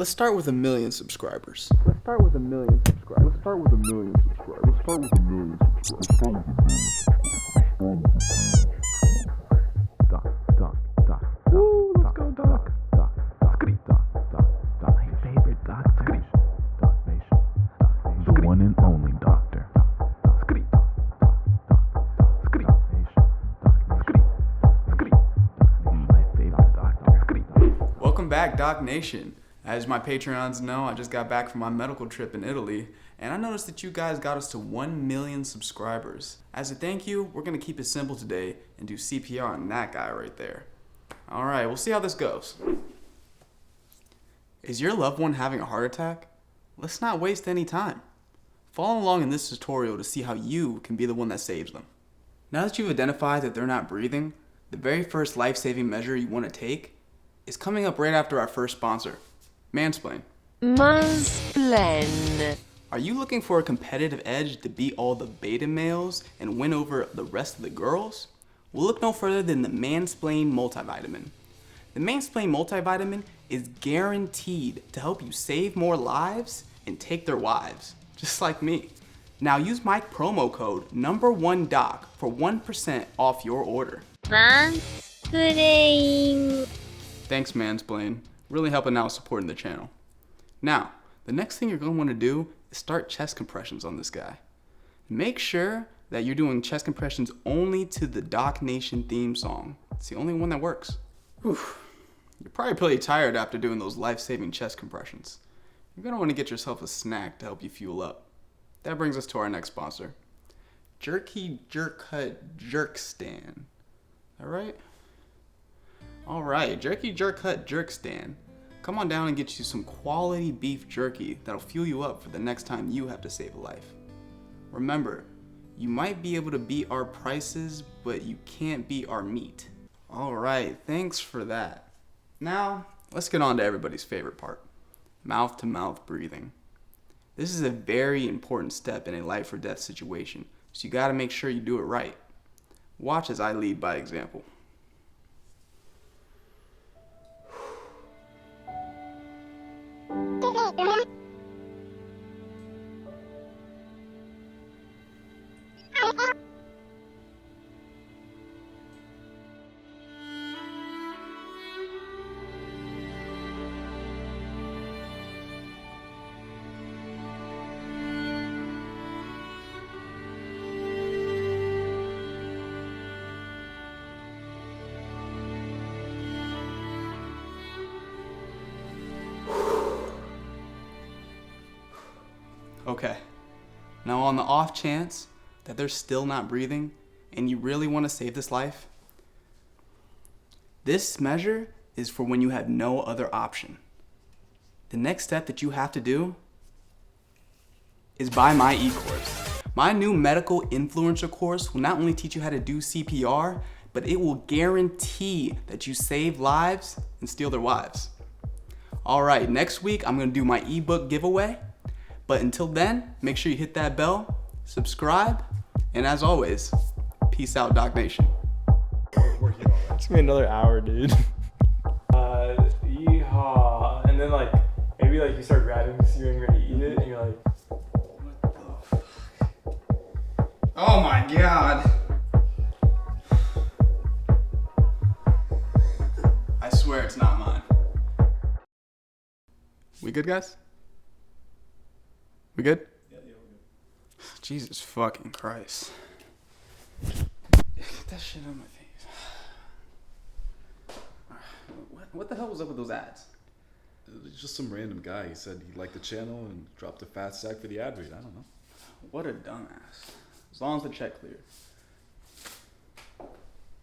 Let's start with 1 million subscribers. Ooh, let's go, Doc. My favorite doctor. The one and only doctor. My favorite doctor. Welcome back, Doc Nation. As my Patreons know, I just got back from my medical trip in Italy, and I noticed that you guys got us to 1 million subscribers. As a thank you, we're gonna keep it simple today and do CPR on that guy right there. All right, we'll see how this goes. Is your loved one having a heart attack? Let's not waste any time. Follow along in this tutorial to see how you can be the one that saves them. Now that you've identified that they're not breathing, the very first life-saving measure you want to take is coming up right after our first sponsor, Mansplain. Mansplain. Are you looking for a competitive edge to beat all the beta males and win over the rest of the girls? Well, look no further than the Mansplain multivitamin. The Mansplain multivitamin is guaranteed to help you save more lives and take their wives, just like me. Now use my promo code #1doc for 1% off your order. Mansplain. Thanks, Mansplain. Really helping out supporting the channel. Now, the next thing you're going to want to do is start chest compressions on this guy. Make sure that you're doing chest compressions only to the Doc Nation theme song. It's the only one that works. Whew. You're probably pretty tired after doing those life-saving chest compressions. You're going to want to get yourself a snack to help you fuel up. That brings us to our next sponsor, Jerky Jerk Hut Jerk Stand. Alright, Jerky Jerk Hut Jerk Stand. Come on down and get you some quality beef jerky that'll fuel you up for the next time you have to save a life. Remember, you might be able to beat our prices, but you can't beat our meat. Alright, thanks for that. Now, let's get on to everybody's favorite part, mouth-to-mouth breathing. This is a very important step in a life or death situation, so you gotta make sure you do it right. Watch as I lead by example. Okay, now on the off chance that they're still not breathing and you really want to save this life, this measure is for when you have no other option. The next step that you have to do is buy my e-course. My new medical influencer course will not only teach you how to do CPR, but it will guarantee that you save lives and steal their wives. All right, next week I'm gonna do my ebook giveaway. But until then, make sure you hit that bell, subscribe, and as always, peace out, Doc Nation. It's gonna be another hour, dude. Yeehaw. And then maybe you start grabbing because you're getting ready to eat it and you're like, What the fuck? Oh my God. I swear it's not mine. We good, guys? We good? yeah, we're good. Jesus fucking Christ. Get that shit on my face. What the hell was up with those ads? It was just some random guy. He said he liked the channel and dropped a fat sack for the ad read. I don't know. What a dumbass. As long as the check cleared.